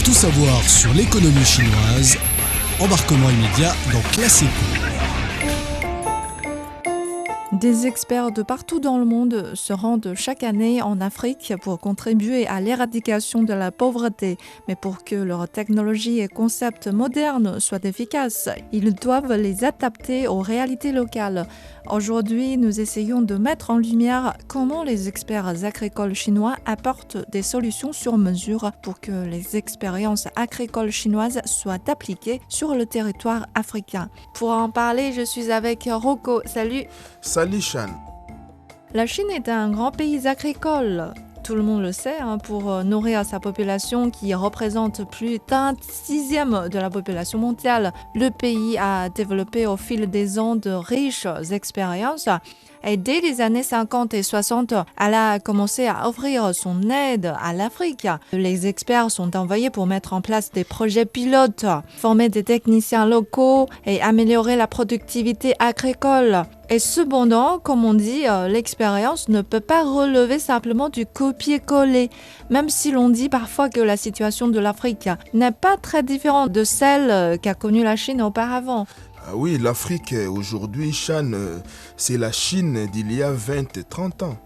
Tout savoir sur l'économie chinoise, embarquement immédiat dans Classe Éco. Des experts de partout dans le monde se rendent chaque année en Afrique pour contribuer à l'éradication de la pauvreté. Mais pour que leurs technologies et concepts modernes soient efficaces, ils doivent les adapter aux réalités locales. Aujourd'hui, nous essayons de mettre en lumière comment les experts agricoles chinois apportent des solutions sur mesure pour que les expériences agricoles chinoises soient appliquées sur le territoire africain. Pour en parler, je suis avec Rocco. Salut. Salut Chan. La Chine est un grand pays agricole. Tout le monde le sait, pour nourrir sa population qui représente plus d'un sixième de la population mondiale. Le pays a développé au fil des ans de riches expériences. Et dès les années 50 et 60, elle a commencé à offrir son aide à l'Afrique. Les experts sont envoyés pour mettre en place des projets pilotes, former des techniciens locaux et améliorer la productivité agricole. Et cependant, comme on dit, l'expérience ne peut pas relever simplement du copier-coller, même si l'on dit parfois que la situation de l'Afrique n'est pas très différente de celle qu'a connue la Chine auparavant. Ah oui, l'Afrique aujourd'hui, Chan, c'est la Chine d'il y a 20 et 30 ans.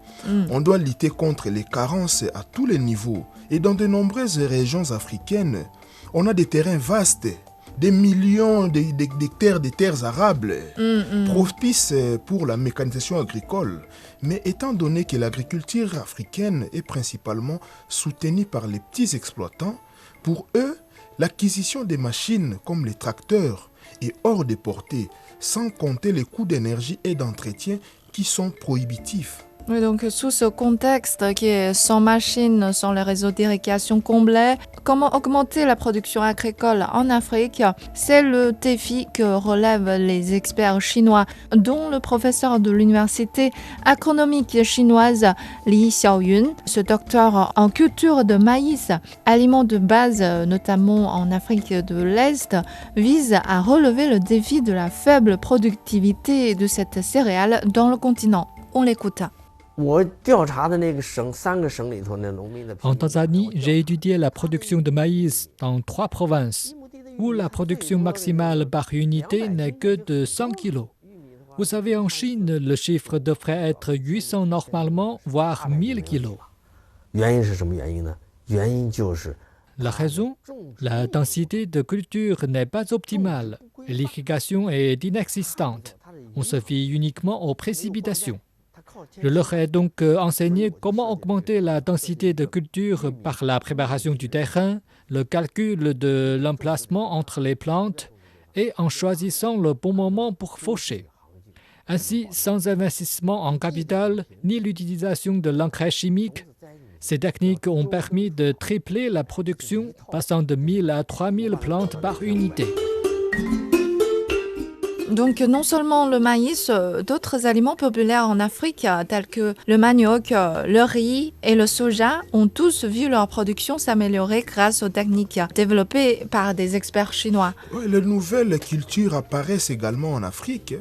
On doit lutter contre les carences à tous les niveaux. Et dans de nombreuses régions africaines, on a des terrains vastes, des millions d'hectares de terres arables, propices pour la mécanisation agricole. Mais étant donné que l'agriculture africaine est principalement soutenue par les petits exploitants, pour eux, l'acquisition des machines comme les tracteurs est hors de portée, sans compter les coûts d'énergie et d'entretien qui sont prohibitifs. Oui, donc sous ce contexte qui est sans machines, sans les réseaux d'irrigation complets, comment augmenter la production agricole en Afrique? C'est le défi que relèvent les experts chinois, dont le professeur de l'université agronomique chinoise Li Xiaoyun. Ce docteur en culture de maïs, aliment de base notamment en Afrique de l'Est, vise à relever le défi de la faible productivité de cette céréale dans le continent. On l'écoute. En Tanzanie, j'ai étudié la production de maïs dans 3 provinces, où la production maximale par unité n'est que de 100 kg. Vous savez, en Chine, le chiffre devrait être 800 normalement, voire 1000 kg. La raison? La densité de culture n'est pas optimale. L'irrigation est inexistante. On se fie uniquement aux précipitations. Je leur ai donc enseigné comment augmenter la densité de culture par la préparation du terrain, le calcul de l'emplacement entre les plantes et en choisissant le bon moment pour faucher. Ainsi, sans investissement en capital ni l'utilisation de l'engrais chimique, ces techniques ont permis de tripler la production, passant de 1000 à 3000 plantes par unité. Donc non seulement le maïs, d'autres aliments populaires en Afrique, tels que le manioc, le riz et le soja, ont tous vu leur production s'améliorer grâce aux techniques développées par des experts chinois. Oui, les nouvelles cultures apparaissent également en Afrique.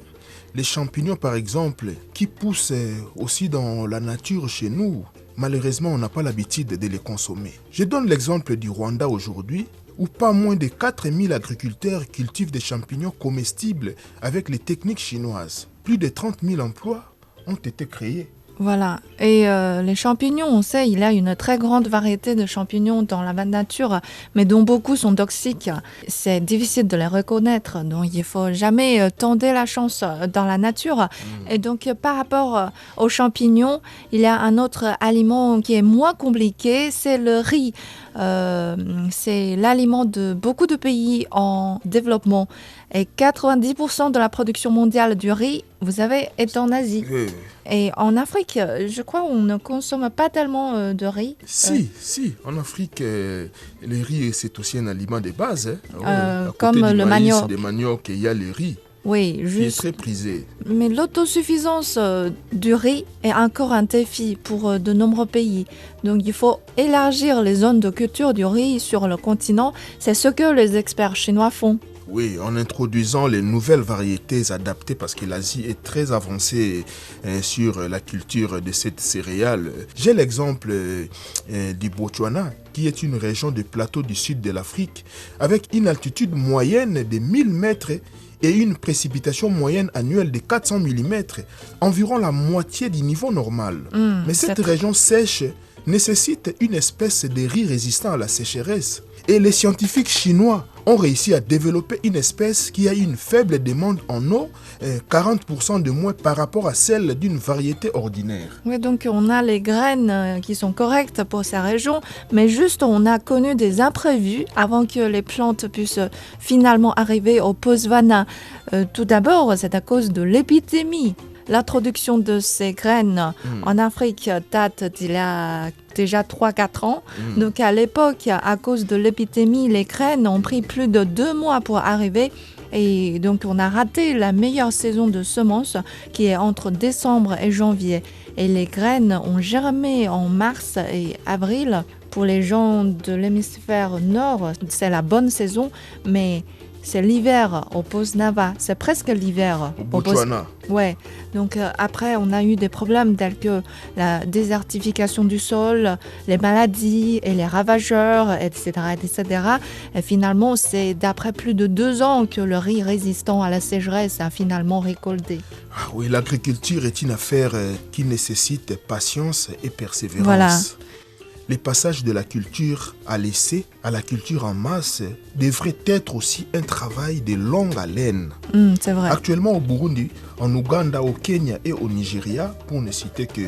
Les champignons, par exemple, qui poussent aussi dans la nature chez nous. Malheureusement, on n'a pas l'habitude de les consommer. Je donne l'exemple du Rwanda aujourd'hui, où pas moins de 4000 agriculteurs cultivent des champignons comestibles avec les techniques chinoises. Plus de 30 000 emplois ont été créés. Voilà. Et les champignons, on sait, il y a une très grande variété de champignons dans la nature, mais dont beaucoup sont toxiques. C'est difficile de les reconnaître, donc il ne faut jamais tenter la chance dans la nature. Et donc, par rapport aux champignons, il y a un autre aliment qui est moins compliqué, c'est le riz. C'est l'aliment de beaucoup de pays en développement. Et 90% de la production mondiale du riz, vous savez, est en Asie. Et en Afrique, je crois qu'on ne consomme pas tellement de riz. Si. En Afrique, le riz, c'est aussi un aliment de base. Comme le manioc. Des manioc, il y a le riz. Oui, qui est très prisé. Mais l'autosuffisance du riz est encore un défi pour de nombreux pays. Donc il faut élargir les zones de culture du riz sur le continent. C'est ce que les experts chinois font. Oui, en introduisant les nouvelles variétés adaptées parce que l'Asie est très avancée sur la culture de cette céréale. J'ai l'exemple du Botswana, qui est une région du plateau du sud de l'Afrique, avec une altitude moyenne de 1000 mètres et une précipitation moyenne annuelle de 400 mm, environ la moitié du niveau normal. Mais cette région sèche nécessite une espèce de riz résistant à la sécheresse. Et les scientifiques chinois ont réussi à développer une espèce qui a une faible demande en eau, 40% de moins par rapport à celle d'une variété ordinaire. Oui, donc on a les graines qui sont correctes pour ces régions, mais juste on a connu des imprévus avant que les plantes puissent finalement arriver au Botswana. Tout d'abord, c'est à cause de l'épidémie. L'introduction de ces graines en Afrique date d'il y a déjà 3-4 ans. Donc à l'époque, à cause de l'épidémie, les graines ont pris plus de 2 mois pour arriver. Et donc on a raté la meilleure saison de semences qui est entre décembre et janvier. Et les graines ont germé en mars et avril. Pour les gens de l'hémisphère nord, c'est la bonne saison, mais c'est l'hiver au Botswana, c'est presque l'hiver. Au Botswana. Ouais. Donc après, on a eu des problèmes tels que la désertification du sol, les maladies et les ravageurs, etc., etc. Et finalement, c'est d'après plus de 2 ans que le riz résistant à la sécheresse a finalement récolté. Ah oui, l'agriculture est une affaire qui nécessite patience et persévérance. Voilà. Les passages de la culture à l'essai à la culture en masse devraient être aussi un travail de longue haleine. C'est vrai. Actuellement au Burundi, en Ouganda, au Kenya et au Nigeria, pour ne citer que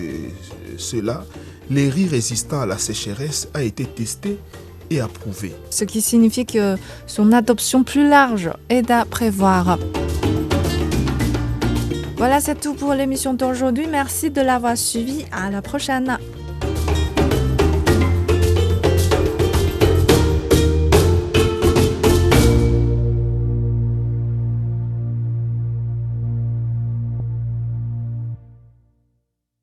cela, les riz résistants à la sécheresse a été testé et approuvé. Ce qui signifie que son adoption plus large est à prévoir. Voilà, c'est tout pour l'émission d'aujourd'hui. Merci de l'avoir suivi. À la prochaine.